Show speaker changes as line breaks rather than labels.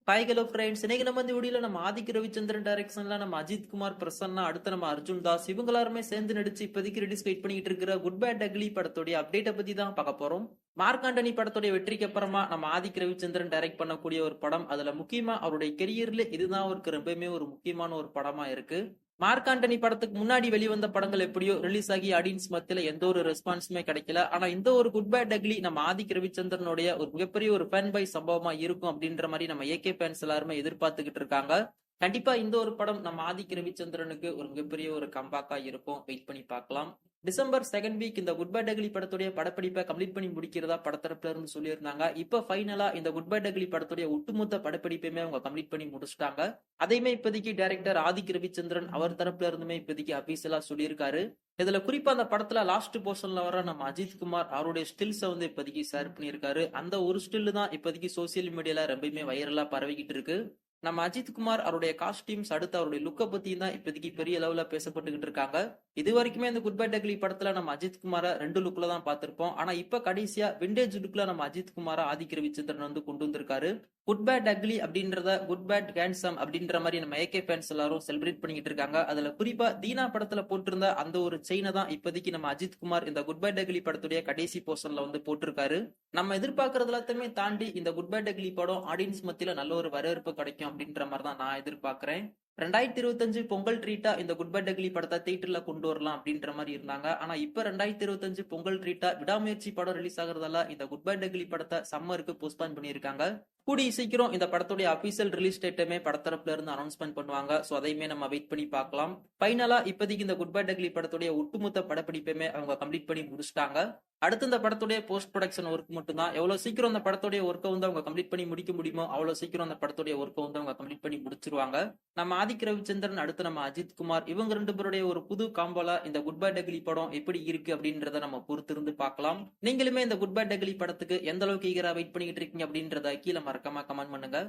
Hi hello friends, இன்னைக்கு நம்ம இந்த வீடியோல நம்ம ஆதிக் ரவிச்சந்திரன் டைரக்ஷன்ல நம்ம அஜித் குமார் பிரசன்னா, அடுத்து நம்ம அர்ஜுன் தாஸ் இவங்க எல்லாருமே சேர்ந்து நடிச்சு இப்போதைக்கு ரிலீஸ் வெயிட் பண்ணிட்டு இருக்கிற குட் பேட் அக்லி படத்துடைய அப்டேட்டை பத்தி தான் பார்க்க போறோம். மார்க் ஆண்டனி படத்துடைய வெற்றிக்கு அப்புறமா நம்ம ஆதிக் ரவிச்சந்திரன் டைரக்ட் பண்ணக்கூடிய ஒரு படம். அதுல முக்கியமா அவருடைய கெரியர்ல இதுதான் அவருக்கு ரொம்பவுமே ஒரு முக்கியமான ஒரு படமா இருக்கு. மார்க் ஆண்டனி படத்துக்கு முன்னாடி வெளிவந்த படங்கள் எப்படியோ ரிலீஸ் ஆகி ஆடியன்ஸ் மத்தியில எந்த ஒரு ரெஸ்பான்ஸுமே கிடைக்கல. ஆனா இந்த ஒரு குட் பேட் அக்லி நம்ம ஆதிக் ரவிச்சந்திரனுடைய ஒரு மிகப்பெரிய ஒரு ஃபேன் பை சம்பவமா இருக்கும் அப்படின்ற மாதிரி நம்ம ஏகே ஃபேன்ஸ் எல்லாருமே எதிர்பார்த்துக்கிட்டு இருக்காங்க. கண்டிப்பா இந்த ஒரு படம் நம்ம ஆதிக் ரவிச்சந்திரனுக்கு ஒரு மிகப்பெரிய ஒரு கம்பேக்கா இருக்கும். வெயிட் பண்ணி பார்க்கலாம். டிசம்பர் செகண்ட் வீக் இந்த குட் பேட் அக்லி படத்துடைய படப்பிடிப்பை கம்ப்ளீட் பண்ணி முடிக்கிறதா படத்தரப்புல இருந்து சொல்லியிருந்தாங்க. இப்ப ஃபைனலா இந்த குட் பேட் அக்லி படத்துடைய ஒட்டுமொத்த படப்பிடிப்பையுமே அவங்க கம்ப்ளீட் பண்ணி முடிச்சிட்டாங்க. அதையுமே இப்போதைக்கு டைரக்டர் ஆதிக் ரவிச்சந்திரன் அவர் தரப்புல இருந்துமே இப்போதைக்கு அபிஷியலா சொல்லியிருக்காரு. இதுல குறிப்பா அந்த படத்துல லாஸ்ட் போர்ஷன்ல வர நம்ம அஜித் குமார் அவருடைய ஸ்டில்ஸ் வந்து இப்போதைக்கு ஷேர் பண்ணியிருக்காரு. அந்த ஒரு ஸ்டில் தான் இப்போதைக்கு சோசியல் மீடியால ரொம்பவுமே வைரலா பரவிக்கிட்டு இருக்கு. நம்ம அஜித் குமார் அவருடைய காஸ்டியூம்ஸ் அடுத்து அவருடைய லுக்கை பத்தியும் தான் இப்போதைக்கு பெரிய லெவல்ல பேசப்பட்டுக்கிட்டு இருக்காங்க. இது வரைக்குமே இந்த குட் பை டக்லி படத்துல நம்ம அஜித் குமாரை 2 லுக்ல தான் பார்த்திருப்போம். ஆனா இப்ப கடைசியா விண்டேஜ் லுக்ல நம்ம அஜித் குமாரை ஆதிக் ரவிச்சந்திரன் வந்து கொண்டு வந்திருக்காரு. குட் பேட் அக்லி அப்படின்றத குட் பேட் ஹேண்ட்சம் அப்படின்ற மாதிரி நம்ம ஏகே ஃபேன்ஸ் எல்லாரும் செலிப்ரேட் பண்ணிக்கிட்டு இருக்காங்க. அதுல குறிப்பா தீனா படத்துல போட்டிருந்த அந்த ஒரு செயினை தான் இப்போதைக்கு நம்ம அஜித் குமார் இந்த குட் பேட் அக்லி படத்துடைய கடைசி போர்ஷன்ல வந்து போட்டிருக்காரு. நம்ம எதிர்பார்க்கறது எல்லாத்தையுமே தாண்டி இந்த குட் பேட் அக்லி படம் ஆடியன்ஸ் மத்தியில நல்ல ஒரு வரவேற்பு கிடைக்கும் அப்படின்ற மாதிரி தான் நான் எதிர்பார்க்கிறேன். 2025 பொங்கல் ட்ரீட்டா இந்த குட் பை டக்லி படத்தை தியேட்டர்ல கொண்டு வரலாம் அப்படின்ற மாதிரி இருந்தாங்க. ஆனா இப்ப 2025 பொங்கல் ட்ரீட்டா விடாமுயற்சி படம் ரிலீஸ் ஆகுறதால இந்த குட் பை டக்லி படத்தை சம்மருக்கு போஸ்ட்பான் பண்ணியிருக்காங்க. கூடிய சீக்கிரம் இந்த படத்துடைய அபிஷியல் ரிலீஸ் டேட்டுமே படத்தரப்புல இருந்து அனௌன்ஸ்மெண்ட் பண்ணுவாங்க. சோ அதையுமே நம்ம வெயிட் பண்ணி பார்க்கலாம். ஃபைனலா இப்போதைக்கு இந்த குட் பை டக்லி படத்துடைய ஒட்டுமொத்த படப்பிடிப்பையுமே அவங்க கம்ப்ளீட் பண்ணி முடிச்சிட்டாங்க. அடுத்து இந்த படத்துடைய போஸ்ட் ப்ரொடக்ஷன் ஒர்க் மட்டும் தான். எவ்வளவு சீக்கிரம் அந்த படத்துடைய ஒர்க்கை வந்து அவங்க கம்ப்ளீட் பண்ணி முடிக்க முடியுமோ அவ்வளவு சீக்கிரம் அந்த படத்துடைய ஒர்க்கை வந்து அவங்க கம்ப்ளீட் பண்ணி முடிச்சிருவாங்க. நம்ம ஆதிக் ரவிச்சந்திரன் அடுத்து நம்ம அஜித் குமார் இவங்க 2 பேருடைய ஒரு புது காம்போல இந்த குட் பை டக்லி படம் எப்படி இருக்கு அப்படின்றத நம்ம பொறுத்திருந்து பார்க்கலாம். நீங்களுமே இந்த குட் பை டக்லி படத்துக்கு எந்த அளவுக்கு ஈகரா வெயிட் பண்ணிட்டு இருக்கீங்க அப்படின்றத கீழே மறக்காம கமெண்ட் பண்ணுங்க.